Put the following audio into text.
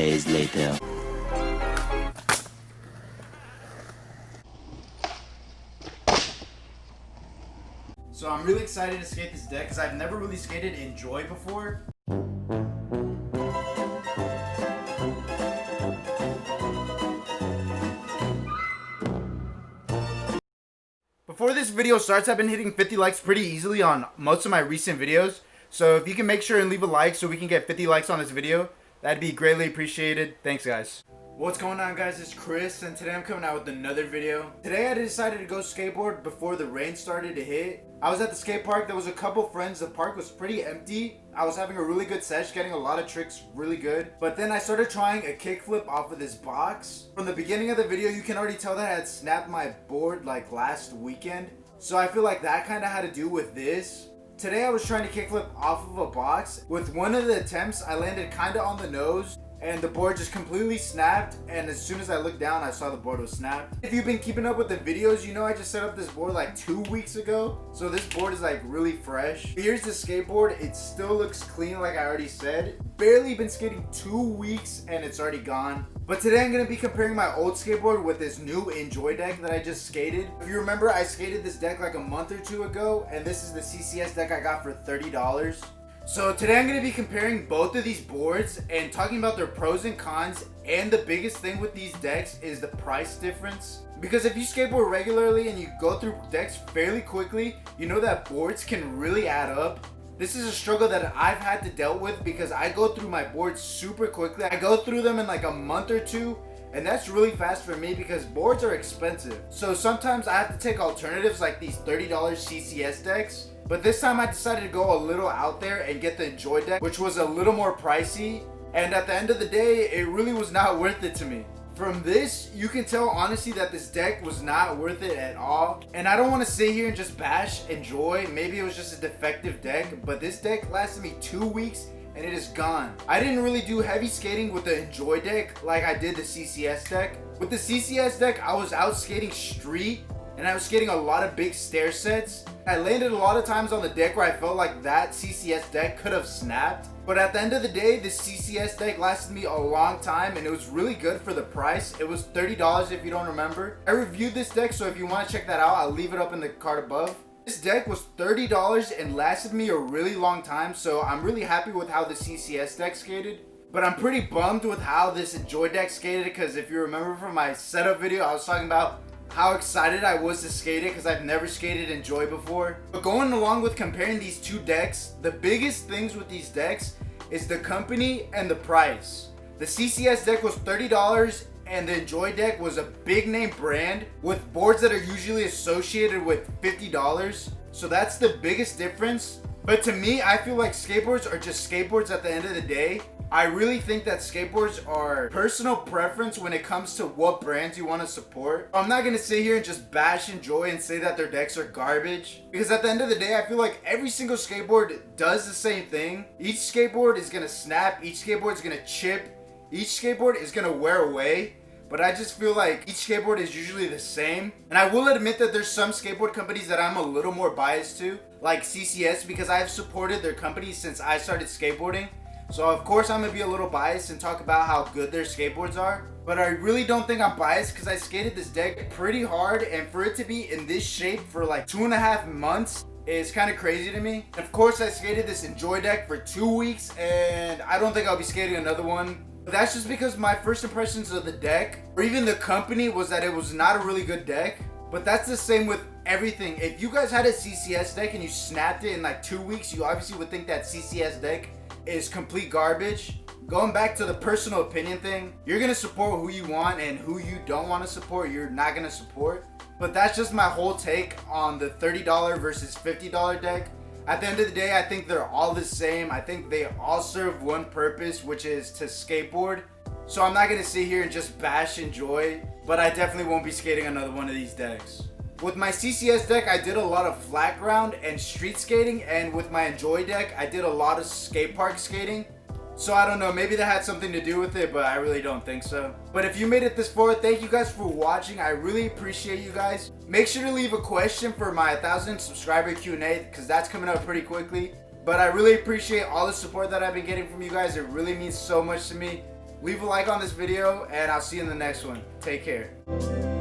days later. So I'm really excited to skate this deck because I've never really skated Enjoi before. Before this video starts, I've been hitting 50 likes pretty easily on most of my recent videos. So if you can make sure and leave a like so we can get 50 likes on this video, that'd be greatly appreciated. Thanks, guys. What's going on, guys? It's Chris, and today I'm coming out with another video. Today I decided to go skateboard before the rain started to hit. I was at the skate park. There was a couple friends. The park was pretty empty. I was having a really good sesh, getting a lot of tricks really good. But then I started trying a kickflip off of this box. From the beginning of the video, you can already tell that I had snapped my board like last weekend. So I feel like that kind of had to do with this. Today I was trying to kickflip off of a box. With one of the attempts, I landed kind of on the nose, and the board just completely snapped, and as soon as I looked down, I saw the board was snapped. If you've been keeping up with the videos, you know I just set up this board like 2 weeks ago, so this board is like really fresh. Here's the skateboard. It still looks clean, like I already said. Barely been skating 2 weeks and it's already gone. But today I'm going to be comparing my old skateboard with this new Enjoi deck that I just skated. If you remember, I skated this deck like a month or two ago, and this is the CCS deck I got for $30. So today I'm going to be comparing both of these boards and talking about their pros and cons, and the biggest thing with these decks is the price difference. Because if you skateboard regularly and you go through decks fairly quickly, you know that boards can really add up. This is a struggle that I've had to deal with because I go through my boards super quickly. I go through them in like a month or two, and that's really fast for me because boards are expensive. So sometimes I have to take alternatives like these $30 CCS decks. But this time I decided to go a little out there and get the Enjoi deck, which was a little more pricey. And at the end of the day, it really was not worth it to me. From this, you can tell honestly that this deck was not worth it at all. And I don't want to sit here and just bash Enjoi. Maybe it was just a defective deck, but this deck lasted me 2 weeks and it is gone. I didn't really do heavy skating with the Enjoi deck like I did the CCS deck. With the CCS deck, I was out skating street, and I was skating a lot of big stair sets. I landed a lot of times on the deck where I felt like that CCS deck could have snapped. But at the end of the day, this CCS deck lasted me a long time, and it was really good for the price. It was $30 if you don't remember. I reviewed this deck, so if you want to check that out, I'll leave it up in the card above. This deck was $30 and lasted me a really long time, so I'm really happy with how the CCS deck skated. But I'm pretty bummed with how this Enjoi deck skated, because if you remember from my setup video, I was talking about how excited I was to skate it because I've never skated Enjoi before. But going along with comparing these two decks, the biggest things with these decks is the company and the price. The CCS deck was $30 and the Enjoi deck was a big name brand with boards that are usually associated with $50. So that's the biggest difference. But to me, I feel like skateboards are just skateboards at the end of the day. I really think that skateboards are personal preference when it comes to what brands you want to support. I'm not going to sit here and just bash Enjoi and say that their decks are garbage, because at the end of the day, I feel like every single skateboard does the same thing. Each skateboard is going to snap, each skateboard is going to chip, each skateboard is going to wear away. But I just feel like each skateboard is usually the same. And I will admit that there's some skateboard companies that I'm a little more biased to, like CCS, because I've supported their company since I started skateboarding. So of course I'm going to be a little biased and talk about how good their skateboards are. But I really don't think I'm biased because I skated this deck pretty hard, and for it to be in this shape for like 2.5 months is kind of crazy to me. And of course I skated this Enjoi deck for 2 weeks, and I don't think I'll be skating another one. But that's just because my first impressions of the deck, or even the company, was that it was not a really good deck. But that's the same with everything. If you guys had a CCS deck and you snapped it in like 2 weeks, you obviously would think that CCS deck is complete garbage. Going back to the personal opinion thing, you're gonna support who you want, and who you don't want to support, you're not gonna support. But that's just my whole take on the $30 versus $50 deck. At the end of the day, I think they're all the same. I think they all serve one purpose, which is to skateboard. So I'm not gonna sit here and just bash Enjoi, but I definitely won't be skating another one of these decks. With my CCS deck, I did a lot of flat ground and street skating, and with my Enjoi deck, I did a lot of skate park skating. So I don't know, maybe that had something to do with it, but I really don't think so. But if you made it this far, thank you guys for watching. I really appreciate you guys. Make sure to leave a question for my 1,000 subscriber Q&A, because that's coming up pretty quickly. But I really appreciate all the support that I've been getting from you guys. It really means so much to me. Leave a like on this video, and I'll see you in the next one. Take care.